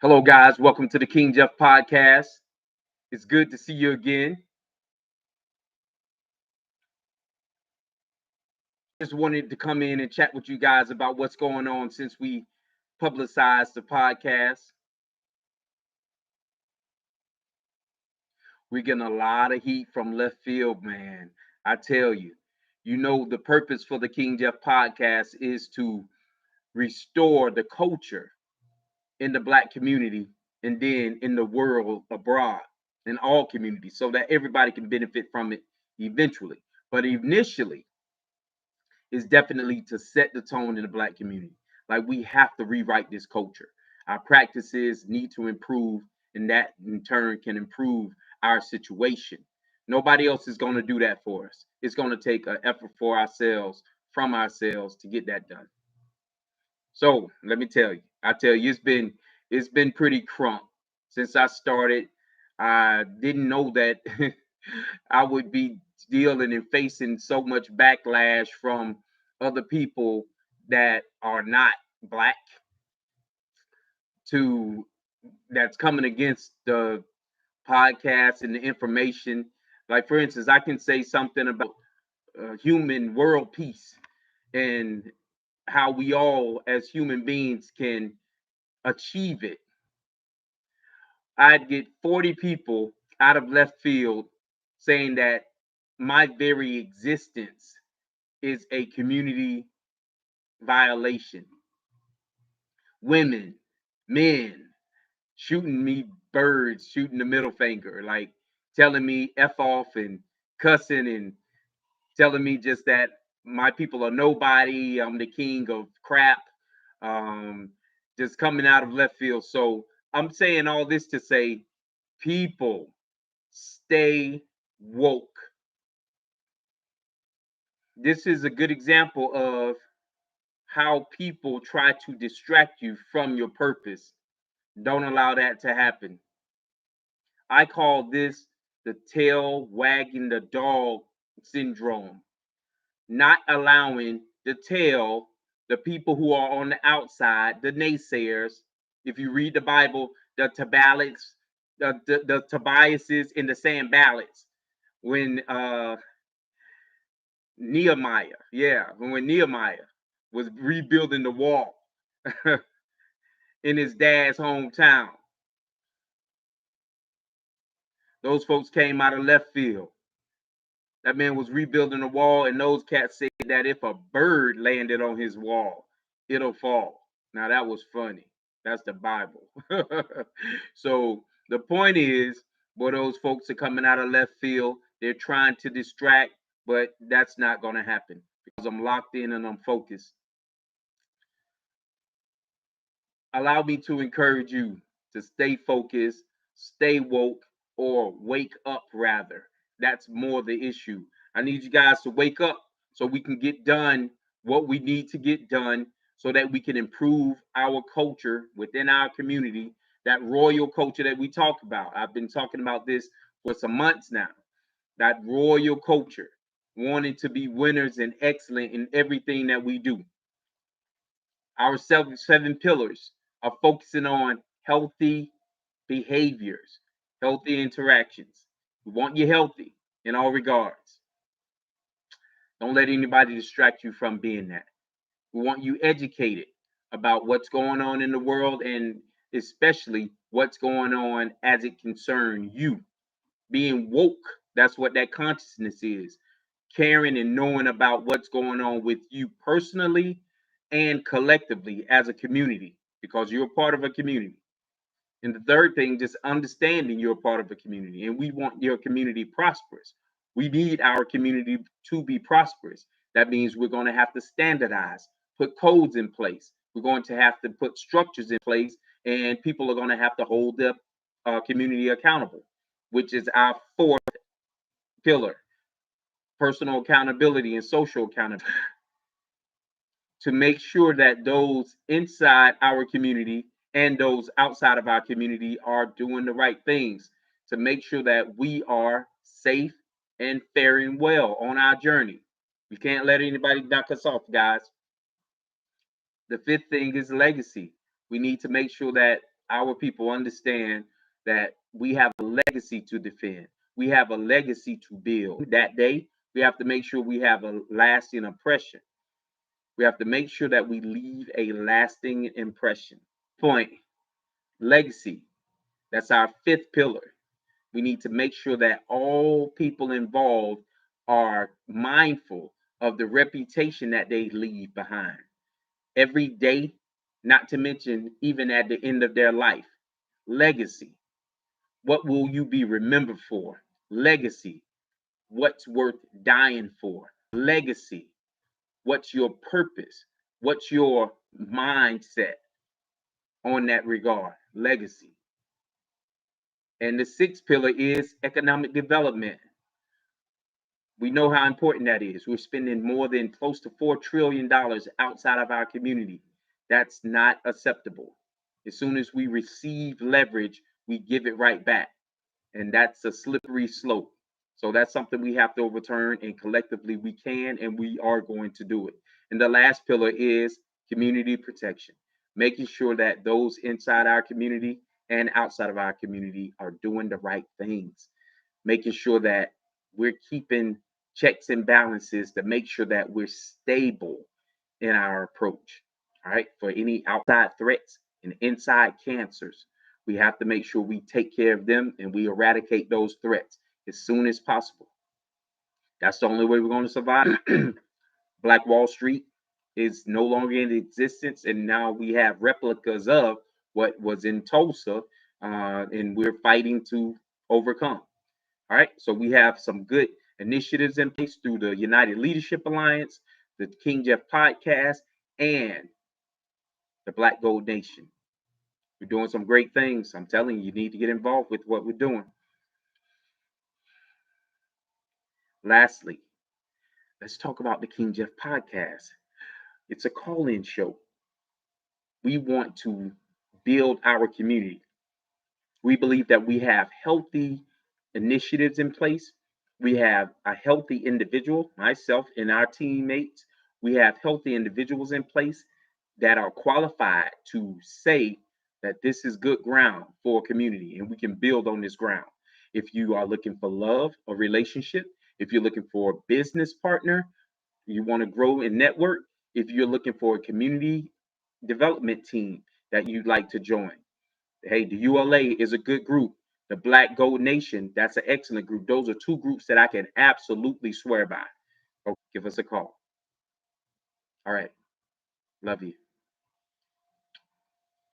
Hello, guys. Welcome to the King Jeff podcast. It's good to see you again. Just wanted to come in and chat with you guys about what's going on since we publicized the podcast. We're getting a lot of heat from left field, man. I tell you, the purpose for the King Jeff podcast is to restore the culture in the Black community and then in the world abroad, in all communities, so that everybody can benefit from it eventually. But initially, is definitely to set the tone in the Black community. Like, we have to rewrite this culture. Our practices need to improve, and that in turn can improve our situation. Nobody else is going to do that for us. It's going to take an effort for ourselves, from ourselves, to get that done. So let me tell you, it's been pretty crunk since I started. I didn't know that I would be dealing and facing so much backlash from other people that are not Black, to that's coming against the podcast and the information. Like, for instance, I can say something about human world peace and how we all as human beings can achieve it. I'd get 40 people out of left field saying that my very existence is a community violation. Women, men shooting me birds, shooting the middle finger, like telling me F off and cussing and telling me just that my people are nobody. I'm the king of crap. Um, just coming out of left field. So I'm saying all this to say, people, stay woke. This is a good example of how people try to distract you from your purpose. Don't allow that to happen. I call this the tail wagging the dog syndrome. Not allowing the tail, the people who are on the outside, the naysayers. If you read the Bible, the Tabalics, the Tobiases and the Sanballats, when when Nehemiah was rebuilding the wall in his dad's hometown, those folks came out of left field. That man was rebuilding the wall, and those cats said that if a bird landed on his wall, it'll fall. Now that was funny. That's the Bible. So the point is, boy, those folks are coming out of left field. They're trying to distract, but that's not going to happen because I'm locked in and I'm focused. Allow me to encourage you to stay focused, stay woke, or wake up rather. That's more the issue. I need you guys to wake up so we can get done what we need to get done so that we can improve our culture within our community, that royal culture that we talk about. I've been talking about this for some months now. That royal culture, wanting to be winners and excellent in everything that we do. Our seven pillars are focusing on healthy behaviors, healthy interactions. We want you healthy in all regards. Don't let anybody distract you from being that. We want you educated about what's going on in the world and especially what's going on as it concerns you. Being woke, that's what that consciousness is. Caring and knowing about what's going on with you personally and collectively as a community, because you're a part of a community. And the third thing, just understanding you're a part of a community and we want your community prosperous. We need our community to be prosperous. That means we're going to have to standardize, put codes in place. We're going to have to put structures in place, and people are going to have to hold the community accountable, which is our fourth pillar: personal accountability and social accountability. To make sure that those inside our community and those outside of our community are doing the right things, to make sure that we are safe and faring well on our journey. We can't let anybody knock us off, guys. The fifth thing is legacy. We need to make sure that our people understand that we have a legacy to defend. We have a legacy to build. That day, we have to make sure we have a lasting impression. We have to make sure that we leave a lasting impression. Point, legacy. That's our fifth pillar. We need to make sure that all people involved are mindful of the reputation that they leave behind every day, not to mention even at the end of their life. Legacy. What will you be remembered for? Legacy. What's worth dying for? Legacy. What's your purpose? What's your mindset on that regard? Legacy. And the sixth pillar is economic development. We know how important that is. We're spending more than close to $4 trillion outside of our community. That's not acceptable. As soon as we receive leverage, we give it right back. And that's a slippery slope. So that's something we have to overturn, and collectively we can and we are going to do it. And the last pillar is community protection, making sure that those inside our community and outside of our community are doing the right things, making sure that we're keeping checks and balances to make sure that we're stable in our approach. All right. For any outside threats and inside cancers, we have to make sure we take care of them and we eradicate those threats as soon as possible. That's the only way we're going to survive. Black Wall Street is no longer in existence, and now we have replicas of what was in Tulsa, and we're fighting to overcome. All right, so we have some good initiatives in place through the United Leadership Alliance, the King Jeff podcast, and the Black Gold Nation. We're doing some great things. I'm telling you, you need to get involved with what we're doing. Lastly, let's talk about the King Jeff podcast. It's a call in show. We want to build our community. We believe that we have healthy initiatives in place. We have a healthy individual, myself and our teammates. We have healthy individuals in place that are qualified to say that this is good ground for a community and we can build on this ground. If you are looking for love or relationship, if you're looking for a business partner, you want to grow and network, if you're looking for a community development team that you'd like to join, hey, the ULA is a good group. The Black Gold Nation, that's an excellent group. Those are two groups that I can absolutely swear by. Okay, give us a call. All right. Love you.